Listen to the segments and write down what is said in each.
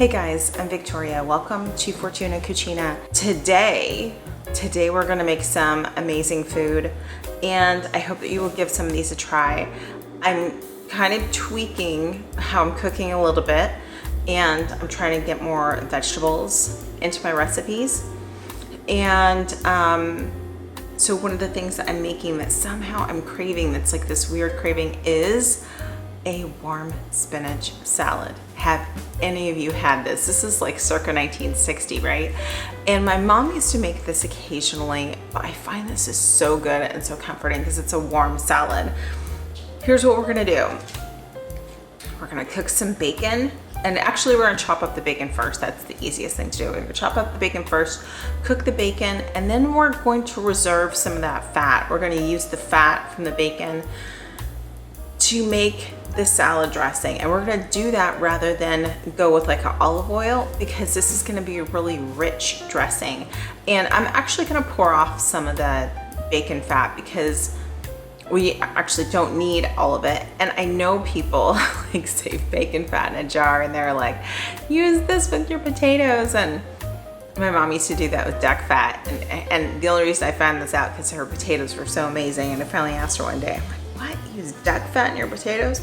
Hey guys, I'm Victoria. Welcome to Fortuna Cucina. Today we're gonna make some amazing food, and I hope that you will give some of these a try. I'm kind of tweaking how I'm cooking a little bit, and I'm trying to get more vegetables into my recipes. And so one of the things that I'm making that somehow I'm craving, that's like this weird craving, is a warm spinach salad. Have any of you had this? This is like circa 1960, right? And my mom used to make this occasionally, but I find this is so good and so comforting because it's a warm salad. Here's what we're gonna do. We're gonna cook some bacon, and actually we're gonna chop up the bacon first. That's the easiest thing to do. We're gonna chop up the bacon first, cook the bacon, and then we're going to reserve some of that fat. We're gonna use the fat from the bacon to make the salad dressing, and we're going to do that rather than go with like an olive oil, because this is going to be a really rich dressing. And I'm actually going to pour off some of the bacon fat because we actually don't need all of it. And I know people like save bacon fat in a jar and they're like, use this with your potatoes. And my mom used to do that with duck fat, and the only reason I found this out because her potatoes were so amazing. And I finally asked her one day, I'm like, what? Use duck fat in your potatoes?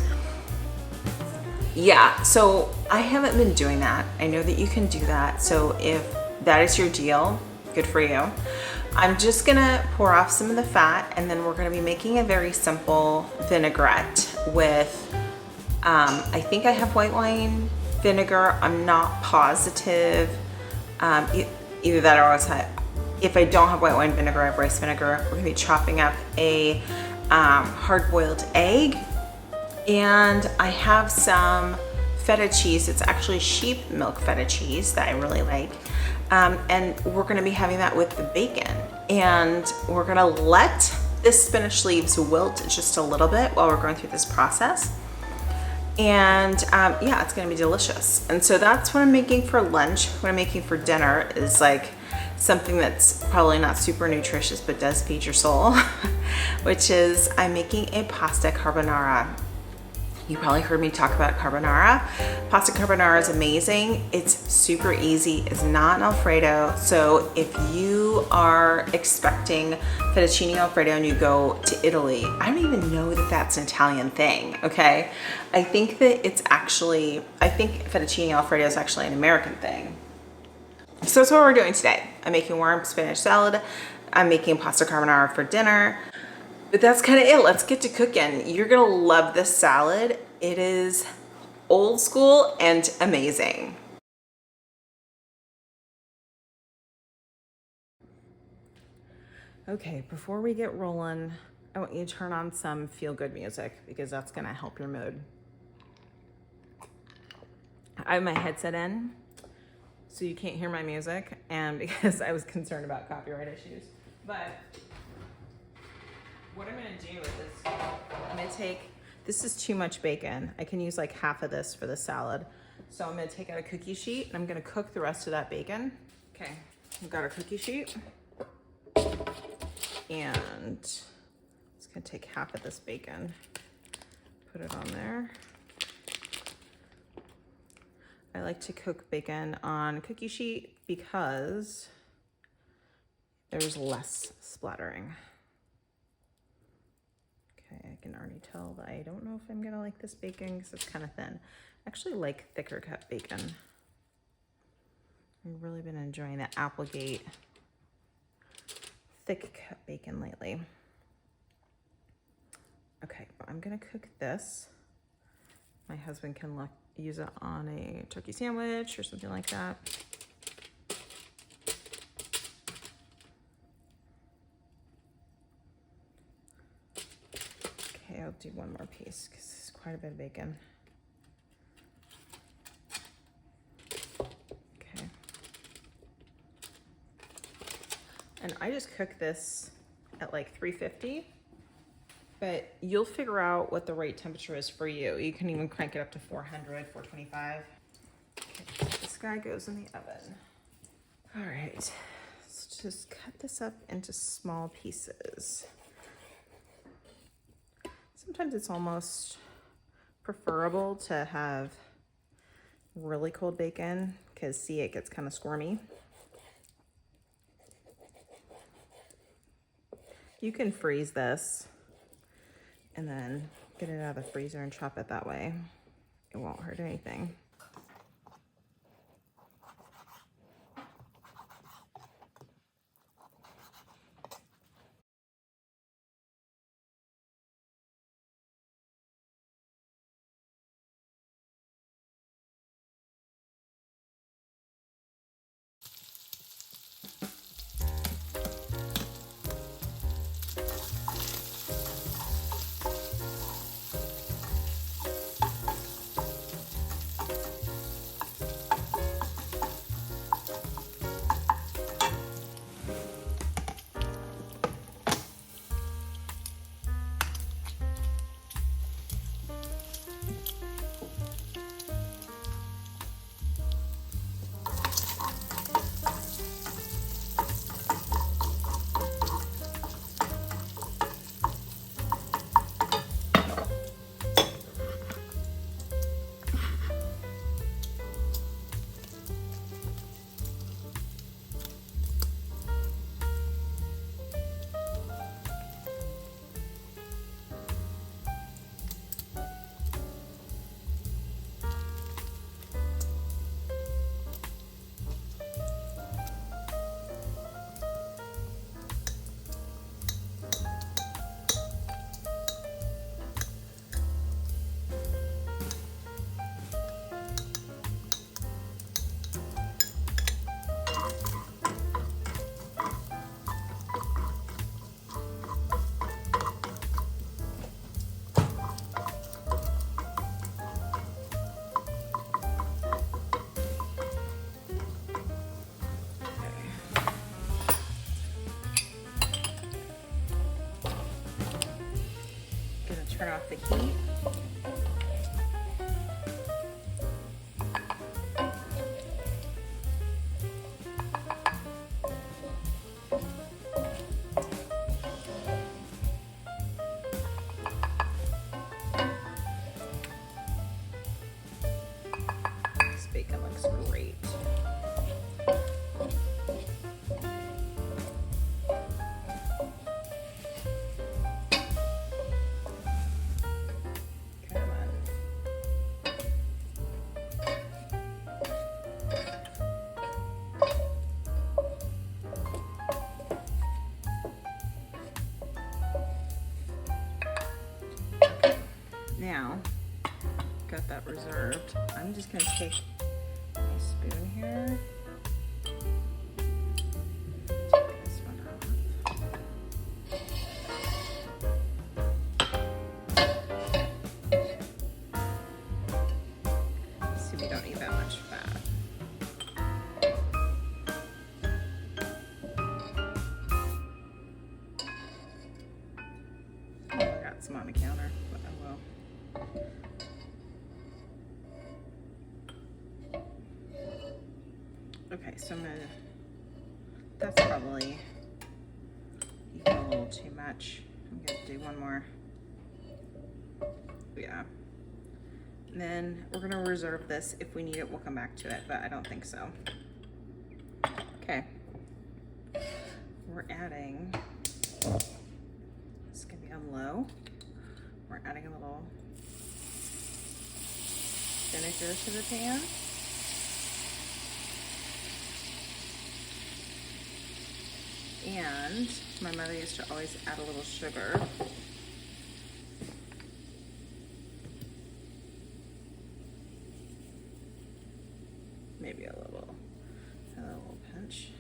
Yeah, so I haven't been doing that. I know that you can do that. So if that is your deal, good for you. I'm just gonna pour off some of the fat, and then we're gonna be making a very simple vinaigrette with, I think I have white wine vinegar. I'm not positive. Either that or else if I don't have white wine vinegar, I have rice vinegar. We're gonna be chopping up a hard-boiled egg, and I have some feta cheese. It's actually sheep milk feta cheese that I really like, and we're gonna be having that with the bacon, and we're gonna let this spinach leaves wilt just a little bit while we're going through this process. And yeah, it's gonna be delicious. And so that's what I'm making for lunch. What I'm making for dinner is like something that's probably not super nutritious but does feed your soul, which is I'm making a pasta carbonara. You probably heard me talk about carbonara. Pasta carbonara is amazing. It's super easy. It's not an Alfredo. So if you are expecting fettuccine Alfredo and you go to Italy, I don't even know that that's an Italian thing, okay? I think fettuccine Alfredo is actually an American thing. So that's what we're doing today. I'm making warm spinach salad. I'm making pasta carbonara for dinner. But that's kind of it. Let's get to cooking. You're gonna love this salad. It is old school and amazing. Okay, before we get rolling, I want you to turn on some feel-good music because that's gonna help your mood. I have my headset in, so you can't hear my music, and because I was concerned about copyright issues. But what I'm gonna do with this, I'm gonna take, this is too much bacon. I can use like half of this for the salad. So I'm gonna take out a cookie sheet and I'm gonna cook the rest of that bacon. Okay, I've got our cookie sheet. And it's gonna take half of this bacon, put it on there. I like to cook bacon on a cookie sheet because there's less splattering. Okay, I can already tell that I don't know if I'm gonna like this bacon because it's kind of thin. I actually like thicker cut bacon. I've really been enjoying the Applegate thick cut bacon lately. Okay, but I'm gonna cook this. My husband can use it on a turkey sandwich or something like that. Okay, I'll do one more piece because this is quite a bit of bacon. Okay. And I just cook this at like 350, but you'll figure out what the right temperature is for you. You can even crank it up to 400, 425. Okay, this guy goes in the oven. All right, let's just cut this up into small pieces. Sometimes it's almost preferable to have really cold bacon because see, it gets kind of squirmy. You can freeze this and then get it out of the freezer and chop it that way. It won't hurt anything. Turn off the heat. This bacon looks great. Now, got that reserved. I'm just gonna take my spoon here. Take this one off. See, we don't need that much fat. Oh, I got some on the counter, but I will. Okay, so I'm gonna, that's probably even a little too much. I'm gonna do one more. Yeah. And then we're gonna reserve this. If we need it, we'll come back to it, but I don't think so. Okay. We're adding, it's gonna be on low. We're adding a little vinegar to the pan. And my mother used to always add a little sugar. Maybe a little pinch.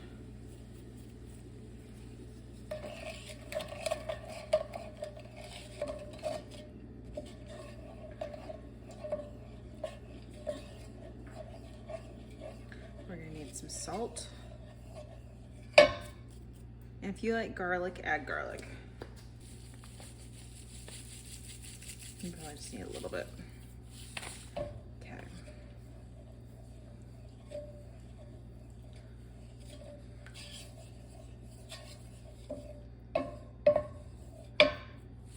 We're gonna need some salt. And if you like garlic, add garlic. You probably just need a little bit. Okay.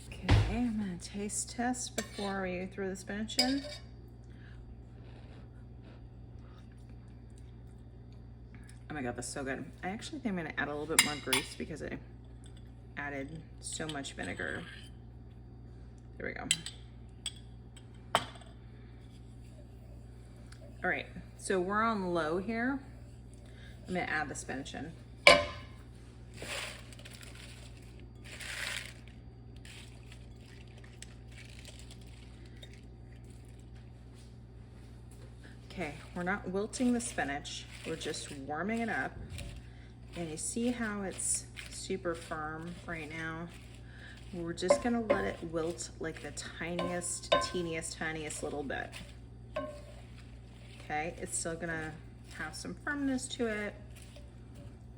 Okay, I'm gonna taste test before we throw the spinach in. Oh my God, that's so good. I actually think I'm gonna add a little bit more grease because I added so much vinegar. There we go. All right, so we're on low here. I'm gonna add the spinach in. Okay, we're not wilting the spinach, we're just warming it up. And you see how it's super firm right now? We're just gonna let it wilt like the tiniest, teeniest little bit. Okay, it's still gonna have some firmness to it,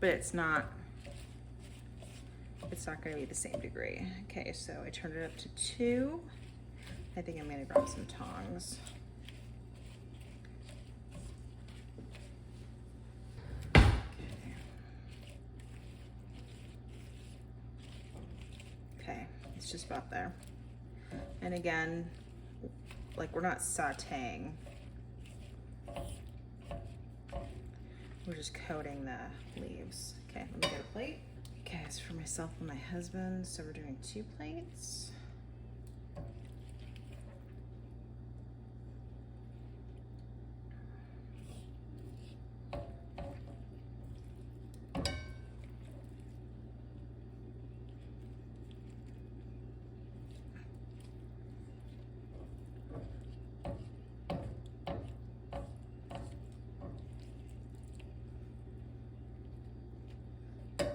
but it's not gonna be the same degree. Okay, so I turned it up to 2. I think I'm gonna grab some tongs. Okay, it's just about there. And again, like we're not sauteing. We're just coating the leaves. Okay, let me get a plate. Okay, it's for myself and my husband, so we're doing 2 plates.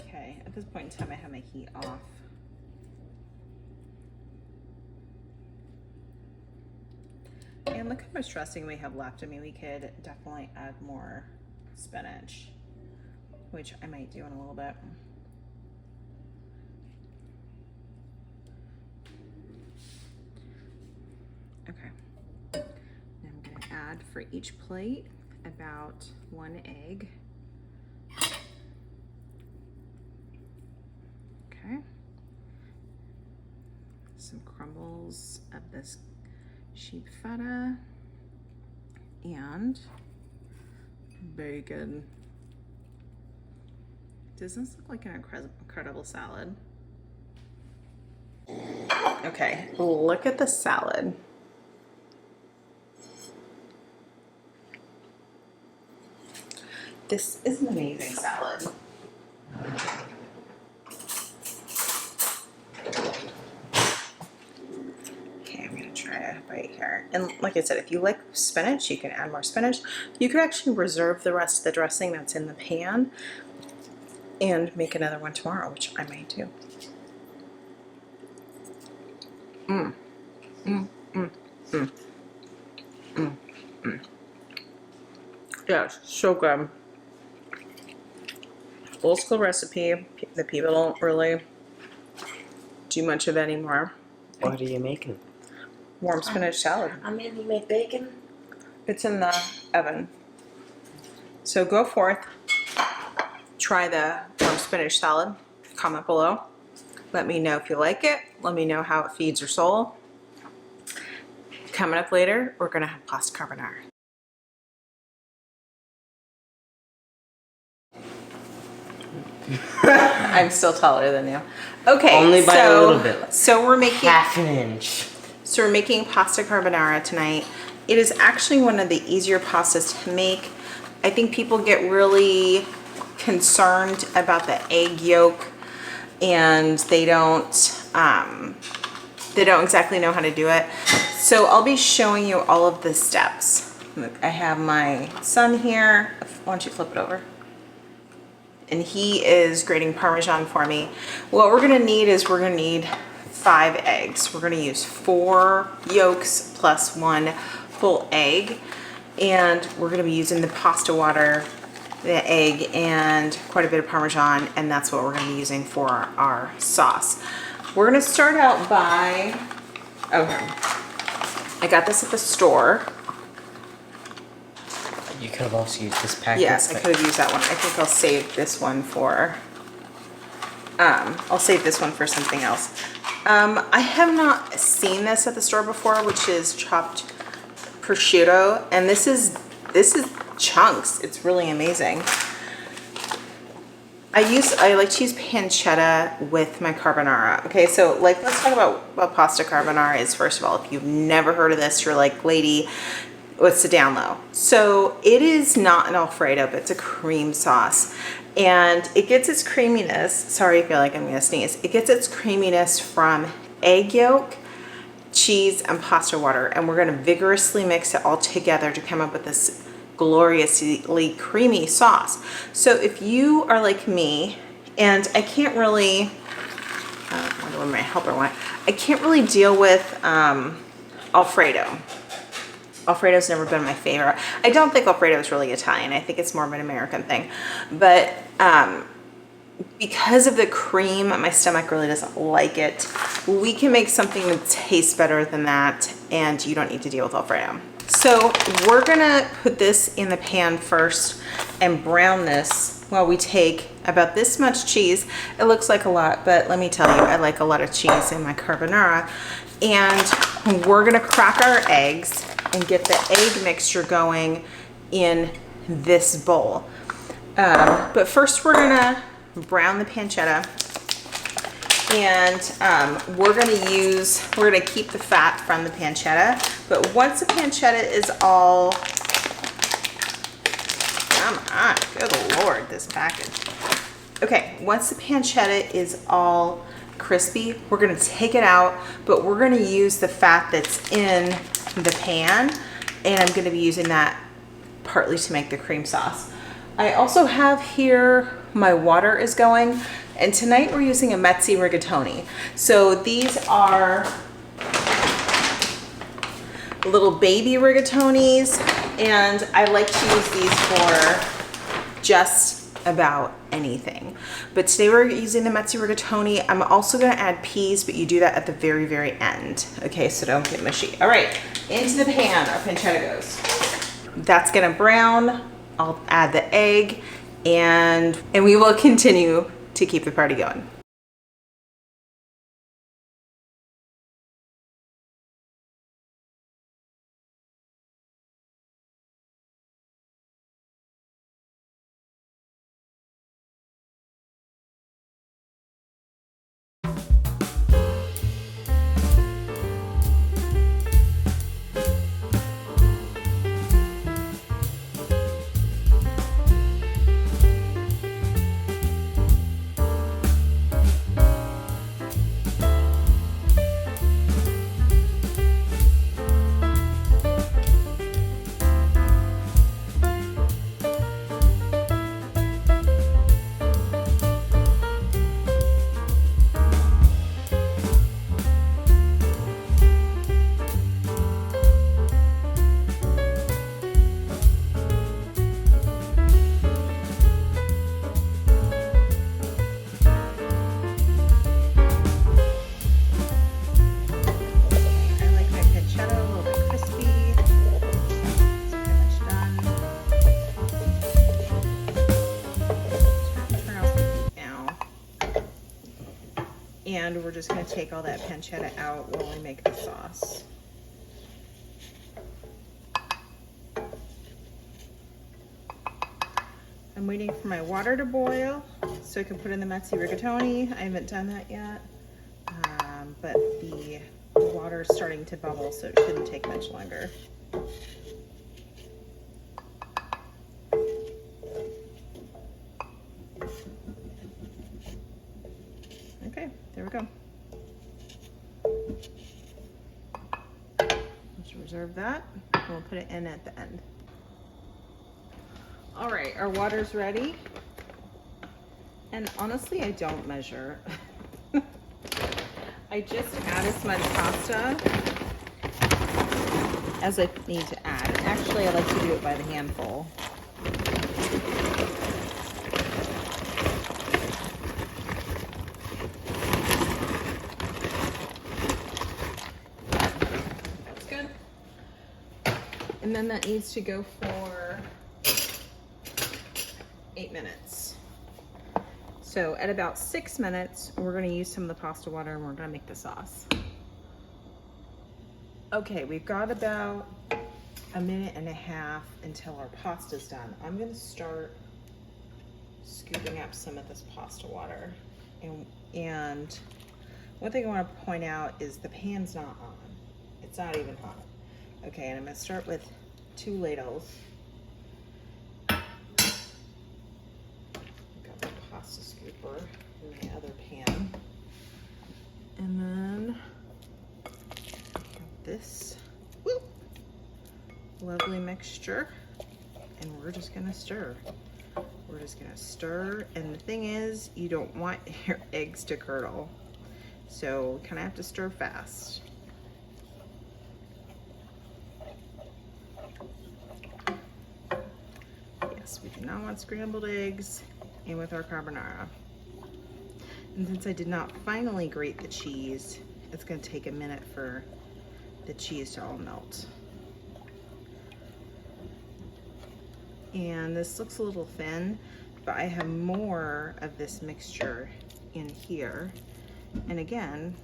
Okay, at this point in time, I have my heat off. And look how much dressing we have left. I mean, we could definitely add more spinach, which I might do in a little bit. Okay, now I'm gonna add for each plate about 1 egg. Okay, some crumbles of this sheep feta and bacon. Does this look like an incredible salad? Okay, look at the salad. This is an amazing salad. Right here. And like I said, if you like spinach, you can add more spinach. You could actually reserve the rest of the dressing that's in the pan and make another one tomorrow, which I might do. Yeah, it's so good. Old school recipe that people don't really do much of anymore. What are you making? Warm spinach salad. I mean, you make bacon? It's in the oven. So go forth, try the warm spinach salad, comment below. Let me know if you like it. Let me know how it feeds your soul. Coming up later, we're gonna have pasta carbonara. I'm still taller than you. Okay, only by a little bit. So we're making half an inch. So we're making pasta carbonara tonight. It is actually one of the easier pastas to make. I think people get really concerned about the egg yolk and they don't exactly know how to do it. So I'll be showing you all of the steps. Look, I have my son here. Why don't you flip it over? And he is grating Parmesan for me. What we're gonna need is we're gonna need 5 eggs. We're gonna use 4 yolks plus 1 full egg. And we're gonna be using the pasta water, the egg, and quite a bit of Parmesan, and that's what we're gonna be using for our sauce. We're gonna start out by, okay, I got this at the store. You could have also used this packet. Yes, I could have used that one. I think I'll save this one for, I'll save this one for something else. I have not seen this at the store before, which is chopped prosciutto, and this is chunks. It's really amazing. I like to use pancetta with my carbonara. Okay, so like let's talk about what pasta carbonara is first of all. If you've never heard of this, you're like, lady, what's the down low? So it is not an Alfredo, but it's a cream sauce. And it gets its creaminess, sorry, I feel like I'm gonna sneeze. It gets its creaminess from egg yolk, cheese, and pasta water. And we're gonna vigorously mix it all together to come up with this gloriously creamy sauce. So if you are like me, and I can't really, I wonder what my helper went, I can't really deal with Alfredo. Alfredo's never been my favorite. I don't think Alfredo is really Italian. I think it's more of an American thing. But because of the cream, my stomach really doesn't like it. We can make something that tastes better than that, and you don't need to deal with Alfredo. So we're gonna put this in the pan first and brown this while we take about this much cheese. It looks like a lot, but let me tell you, I like a lot of cheese in my carbonara. And we're gonna crack our eggs and get the egg mixture going in this bowl. But first we're gonna brown the pancetta, and we're gonna keep the fat from the pancetta. But once the pancetta is all, come on, good Lord, this package. Okay, once the pancetta is all crispy, we're gonna take it out, but we're gonna use the fat that's in the pan, and I'm gonna be using that partly to make the cream sauce. I also have here, my water is going, and tonight we're using a mezzi rigatoni. So these are little baby rigatonis, and I like to use these for just about anything. But today we're using the mezzi rigatoni. I'm also gonna add peas, but you do that at the very, very end. Okay, so don't get mushy. All right, into the pan our pancetta goes. That's gonna brown. I'll add the egg, and we will continue to keep the party going. And we're just gonna take all that pancetta out while we make the sauce. I'm waiting for my water to boil so I can put in the mezzi rigatoni. I haven't done that yet, but the water is starting to bubble, so it shouldn't take much longer. Okay, there we go. Let's reserve that. We'll put it in at the end. All right, our water's ready. And honestly, I don't measure. I just add as much pasta as I need to add. Actually, I like to do it by the handful. That's good. And then that needs to go for 8 minutes. So at about 6 minutes, we're gonna use some of the pasta water and we're gonna make the sauce. Okay, we've got about 1.5 minutes until our pasta's done. I'm gonna start scooping up some of this pasta water. And one thing I want to point out is the pan's not on. It's not even hot. Okay, and I'm going to start with 2 ladles. I've got my pasta scooper in my other pan. And then got this lovely mixture, and we're just going to stir. We're just going to stir, and the thing is, you don't want your eggs to curdle. So kind of have to stir fast. Yes, we do not want scrambled eggs in with our carbonara. And since I did not finally grate the cheese, it's going to take a minute for the cheese to all melt. And this looks a little thin, but I have more of this mixture in here. And again,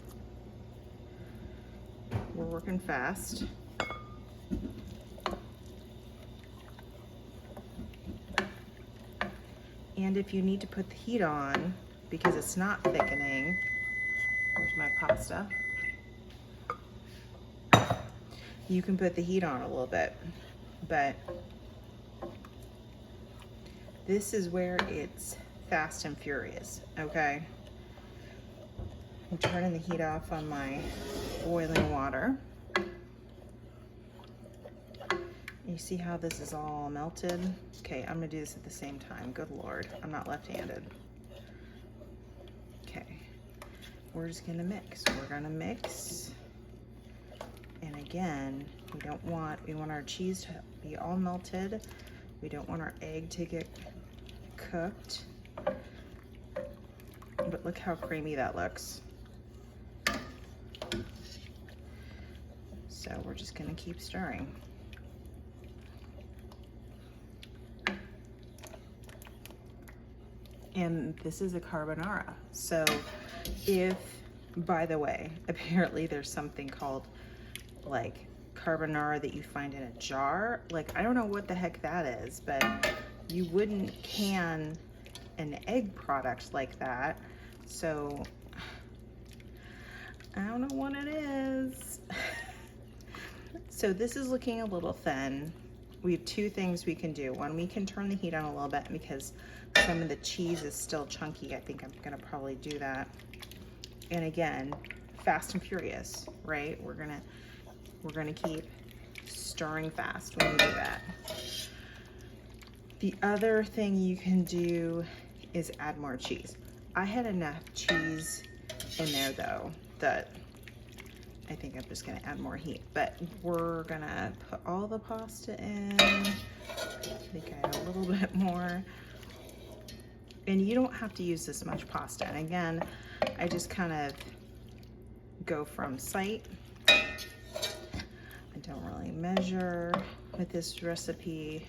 we're working fast. And if you need to put the heat on because it's not thickening, there's my pasta, you can put the heat on a little bit, but this is where it's fast and furious, okay? I'm turning the heat off on my boiling water. You see how this is all melted? Okay, I'm gonna do this at the same time. Good Lord, I'm not left-handed. Okay, we're just gonna mix. We're gonna mix. And again, we want our cheese to be all melted. We don't want our egg to get cooked. But look how creamy that looks. So we're just gonna keep stirring. And this is a carbonara. So if, by the way, apparently there's something called like carbonara that you find in a jar. Like, I don't know what the heck that is, but you wouldn't can an egg product like that. So I don't know what it is. So this is looking a little thin. We have 2 things we can do. One, we can turn the heat on a little bit because some of the cheese is still chunky. I think I'm gonna probably do that. And again, fast and furious, right? We're gonna keep stirring fast when we do that. The other thing you can do is add more cheese. I had enough cheese in there though that I think I'm just gonna add more heat, but we're gonna put all the pasta in. I think I add a little bit more. And you don't have to use this much pasta. And again, I just kind of go from sight. I don't really measure with this recipe.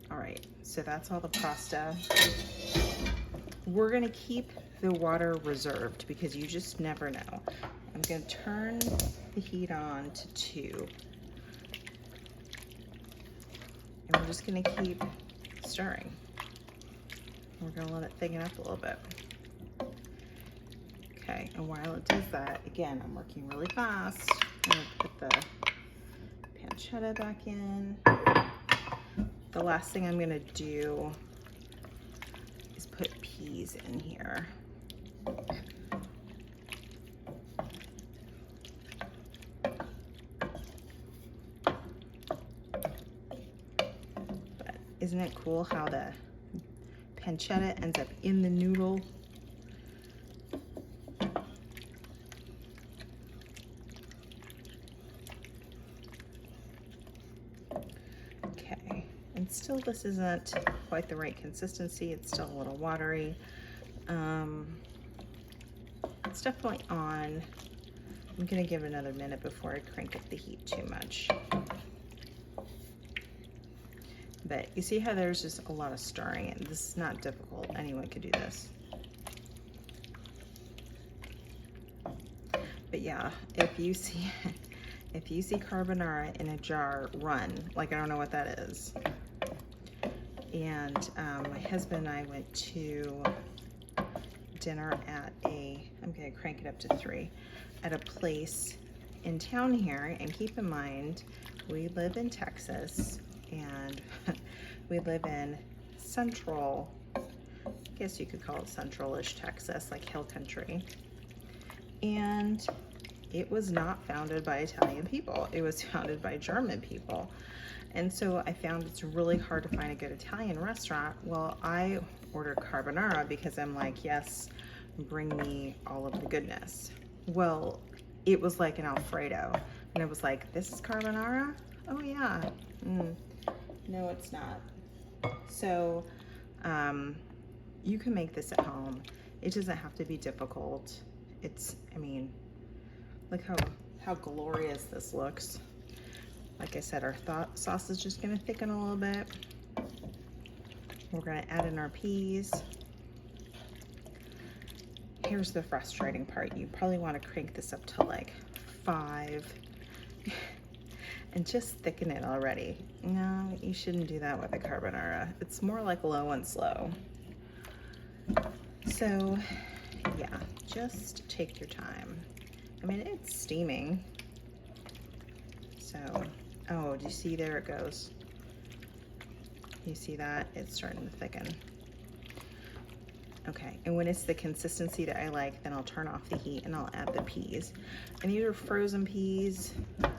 All right, so that's all the pasta. We're gonna keep the water reserved because you just never know. I'm gonna turn the heat on to 2. And we're just gonna keep stirring. We're gonna let it thicken up a little bit. Okay, and while it does that, again, I'm working really fast. I'm gonna put the pancetta back in. The last thing I'm gonna do is put peas in here. But isn't it cool how the pancetta ends up in the noodle? Okay, and still this isn't quite the right consistency. It's still a little watery. It's definitely on. I'm gonna give it another minute before I crank up the heat too much. But you see how there's just a lot of stirring, and this is not difficult. Anyone could do this. But yeah, if you see carbonara in a jar, run. Like, I don't know what that is. And my husband and I went to dinner at I'm gonna crank it up to 3, at a place in town here. And keep in mind, we live in Texas, and we live in central, I guess you could call it central-ish Texas, like hill country. And it was not founded by Italian people. It was founded by German people. And so I found it's really hard to find a good Italian restaurant. Well, I ordered carbonara because I'm like, yes, bring me all of the goodness. Well, it was like an Alfredo. And it was like, this is carbonara? Oh yeah. No, it's not. So you can make this at home. It doesn't have to be difficult. I mean, look how glorious this looks. Like I said, our sauce is just gonna thicken a little bit. We're gonna add in our peas. Here's the frustrating part. You probably wanna crank this up to like 5 and just thicken it already. No, you shouldn't do that with a carbonara. It's more like low and slow. So yeah, just take your time. I mean, it's steaming. So, oh, do you see, there it goes. You see that? It's starting to thicken. Okay, and when it's the consistency that I like, then I'll turn off the heat and I'll add the peas. And these are frozen peas,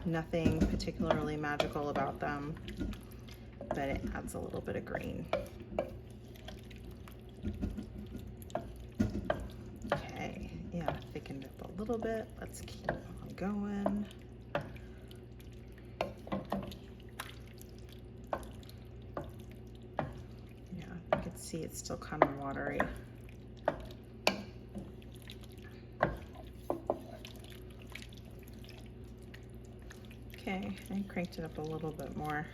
nothing particularly magical about them, but it adds a little bit of green. Okay, yeah, thickened up a little bit. Let's keep on going. Yeah, you can see it's still kind of watery. Okay, I cranked it up a little bit more.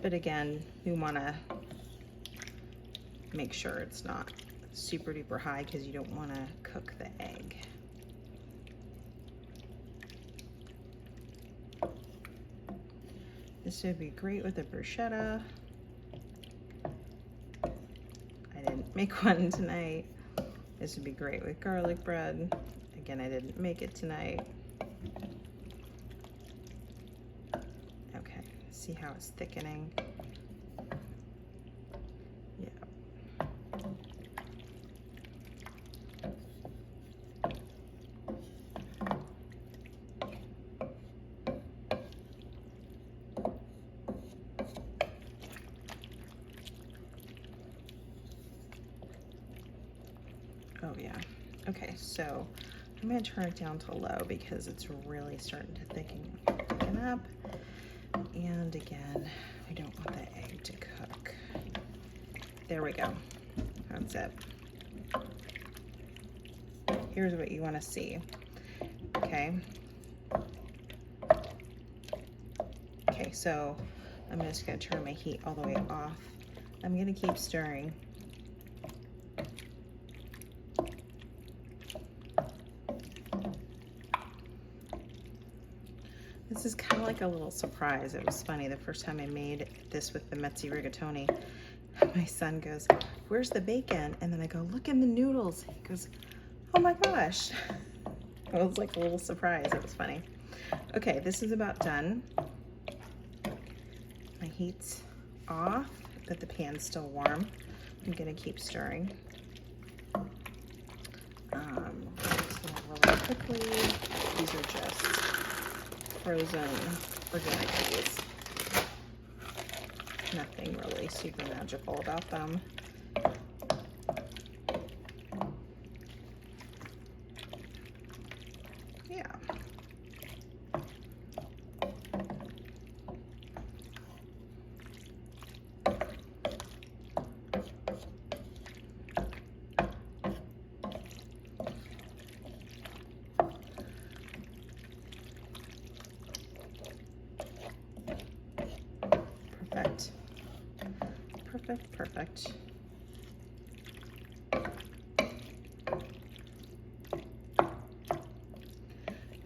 But again, we want to make sure it's not super duper high because you don't want to cook the egg. This would be great with a bruschetta. I didn't make one tonight. This would be great with garlic bread. Again, I didn't make it tonight. Okay, see how it's thickening? Yeah. Oh yeah. Okay, so I'm gonna turn it down to low because it's really starting to thicken up. And again, we don't want the egg to cook. There we go. That's it. Here's what you want to see. Okay. Okay, so I'm just gonna turn my heat all the way off. I'm gonna keep stirring. This is kind of like a little surprise. It was funny, the first time I made this with the mezzi rigatoni, my son goes, "Where's the bacon?" And then I go, "Look in the noodles." He goes, "Oh my gosh." It was like a little surprise. It was funny. Okay, this is about done. My heat's off, but the pan's still warm. I'm gonna keep stirring. So really quickly, these are just frozen organic peas. Nothing really super magical about them. Yeah. Perfect. Perfect, perfect.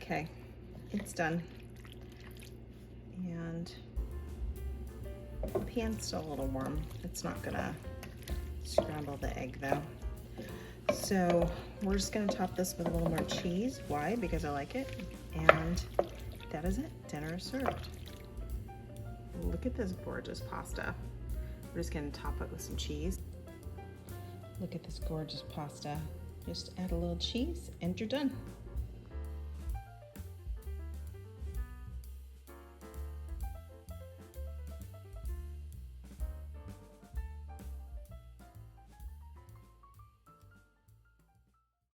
Okay, it's done. And The pan's still a little warm. It's not gonna scramble the egg though. So we're just gonna top this with a little more cheese. Why? Because I like it. And that is it. Dinner is served. Look at this gorgeous pasta. We're just gonna top it with some cheese. Look at this gorgeous pasta. Just add a little cheese and you're done.